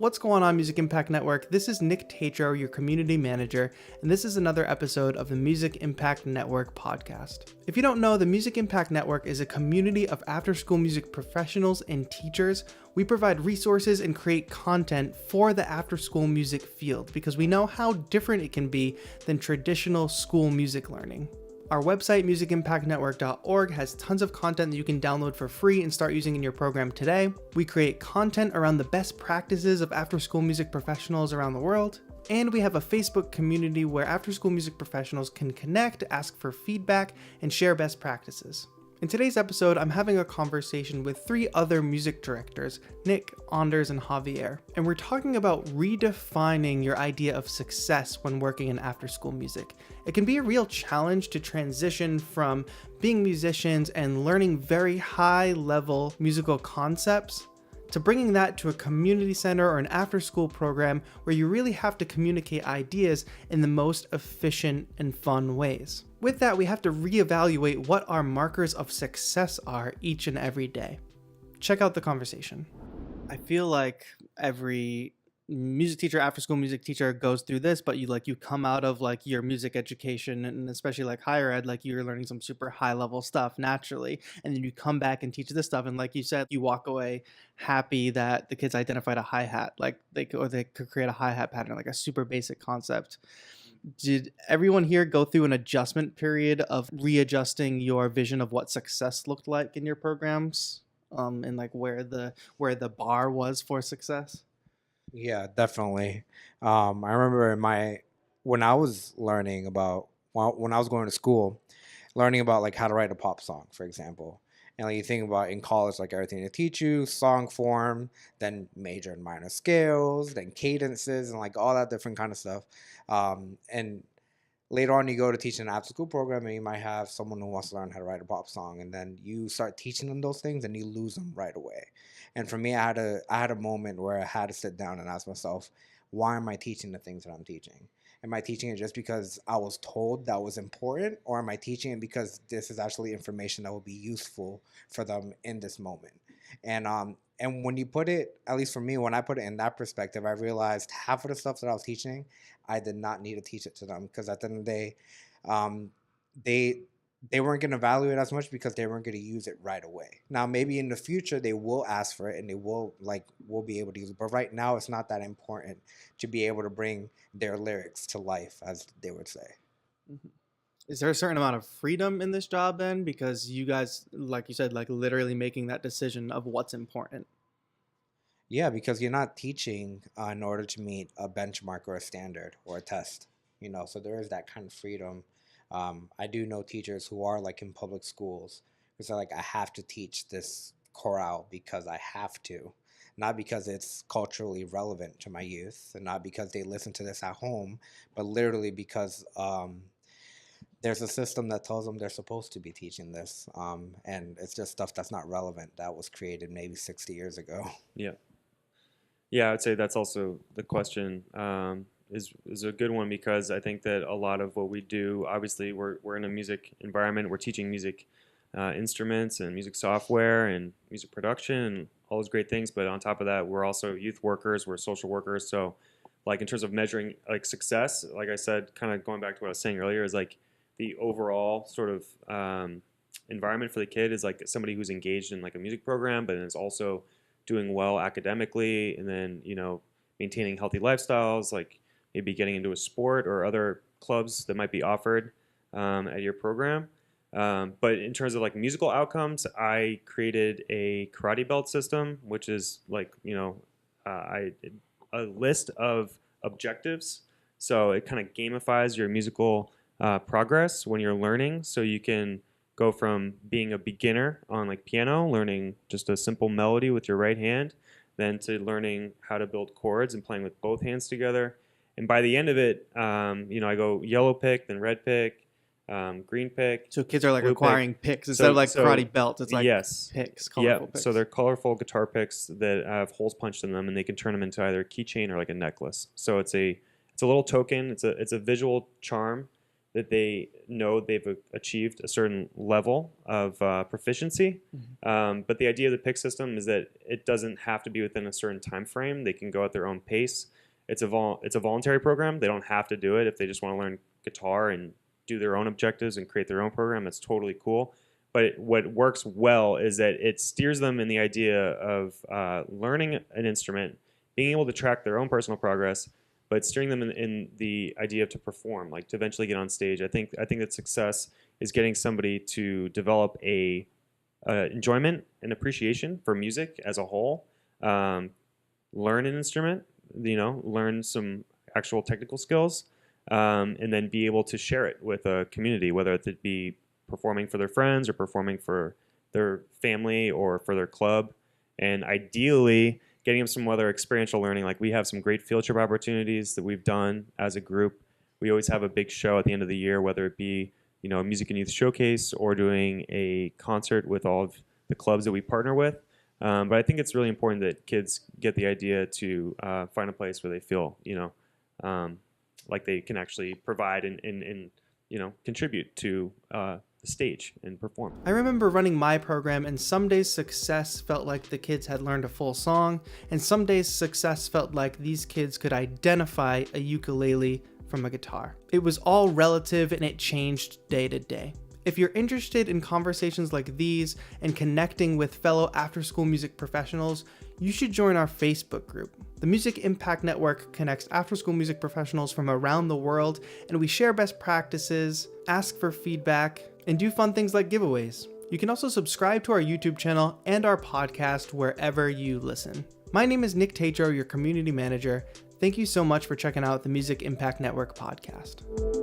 What's going on, Music Impact Network? This is Nick Tatro, your community manager, and this is another episode of the Music Impact Network podcast. If you don't know, the Music Impact Network is a community of after-school music professionals and teachers. We provide resources and create content for the after-school music field because we know how different it can be than traditional school music learning. Our website, musicimpactnetwork.org, has tons of content that you can download for free and start using in your program today. We create content around the best practices of after-school music professionals around the world. And we have a Facebook community where after-school music professionals can connect, ask for feedback, and share best practices. In today's episode, I'm having a conversation with three other music directors, Nic, Anders, and Javier, and we're talking about redefining your idea of success when working in after-school music. It can be a real challenge to transition from being musicians and learning very high-level musical concepts to bringing that to a community center or an after-school program where you really have to communicate ideas in the most efficient and fun ways. With that, we have to reevaluate what our markers of success are each and every day. Check out the conversation. I feel like every music teacher, after-school music teacher goes through this, but you come out of like your music education and especially like higher ed, like you're learning some super high level stuff naturally. And then you come back and teach this stuff. And like you said, you walk away happy that the kids identified a hi-hat, like they could create a hi-hat pattern, like a super basic concept. Did everyone here go through an adjustment period of readjusting your vision of what success looked like in your programs? And like where the bar was for success? Yeah, definitely. I remember when I was learning about when I was going to school, learning about like how to write a pop song, for example. And like you think about in college, like everything they teach you, song form, then major and minor scales, then cadences, and like all that different kind of stuff. And later on, you go to teach an after school program, and you might have someone who wants to learn how to write a pop song, and then you start teaching them those things, and you lose them right away. And for me, I had a moment where I had to sit down and ask myself, why am I teaching the things that I'm teaching? Am I teaching it just because I was told that was important, or am I teaching it because this is actually information that will be useful for them in this moment? And when you put it, at least for me, when I put it in that perspective, I realized half of the stuff that I was teaching, I did not need to teach it to them because at the end of the day, um, they they weren't going to value it as much because they weren't going to use it right away. Now, maybe in the future they will ask for it and they will be able to use it, but right now it's not that important to be able to bring their lyrics to life, as they would say. Mhm. Is there a certain amount of freedom in this job then? Because you guys, like you said, like literally making that decision of what's important. Yeah, because you're not teaching in order to meet a benchmark or a standard or a test, so there is that kind of freedom. I do know teachers who are like in public schools who say like, I have to teach this chorale because I have to, not because it's culturally relevant to my youth, and not because they listen to this at home, but literally because there's a system that tells them they're supposed to be teaching this, and it's just stuff that's not relevant that was created maybe 60 years ago. Yeah. Yeah, I would say that's also the question is a good one, because I think that a lot of what we do, obviously we're in a music environment, we're teaching music instruments and music software and music production and all those great things, but on top of that, we're also youth workers, we're social workers, so like in terms of measuring like success, like I said, kind of going back to what I was saying earlier, is like the overall sort of environment for the kid is like somebody who's engaged in like a music program, but is also doing well academically, and then maintaining healthy lifestyles, like maybe getting into a sport or other clubs that might be offered at your program. But in terms of like musical outcomes, I created a karate belt system, which is like a list of objectives. So it kind of gamifies your musical progress when you're learning, so you can go from being a beginner on like piano, learning just a simple melody with your right hand, then to learning how to build chords and playing with both hands together. And by the end of it, I go yellow pick, then red pick, green pick. So kids are like blue acquiring picks instead of like karate belts. It's like picks, colorful picks. So they're colorful guitar picks that have holes punched in them, and they can turn them into either a keychain or like a necklace. So it's a little token. It's a visual charm that they know they've achieved a certain level of proficiency. But the idea of the pick system is that it doesn't have to be within a certain time frame. They can go at their own pace. It's a voluntary program. They don't have to do it if they just want to learn guitar and do their own objectives and create their own program. That's totally cool. But what works well is that it steers them in the idea of learning an instrument, being able to track their own personal progress, but steering them in the idea of to perform, like to eventually get on stage. I think that success is getting somebody to develop a enjoyment and appreciation for music as a whole, learn an instrument, learn some actual technical skills, and then be able to share it with a community, whether it be performing for their friends or performing for their family or for their club, and ideally getting them some other experiential learning. Like we have some great field trip opportunities that we've done as a group. We always have a big show at the end of the year, whether it be a music and youth showcase or doing a concert with all of the clubs that we partner with. But I think it's really important that kids get the idea to find a place where they feel like they can actually provide and contribute to the stage and perform. I remember running my program, and some days success felt like the kids had learned a full song, and some days success felt like these kids could identify a ukulele from a guitar. It was all relative, and it changed day to day. If you're interested in conversations like these and connecting with fellow after-school music professionals, you should join our Facebook group. The Music Impact Network connects after-school music professionals from around the world, and we share best practices, ask for feedback, and do fun things like giveaways. You can also subscribe to our YouTube channel and our podcast wherever you listen. My name is Nic Perez, your community manager. Thank you so much for checking out the Music Impact Network podcast.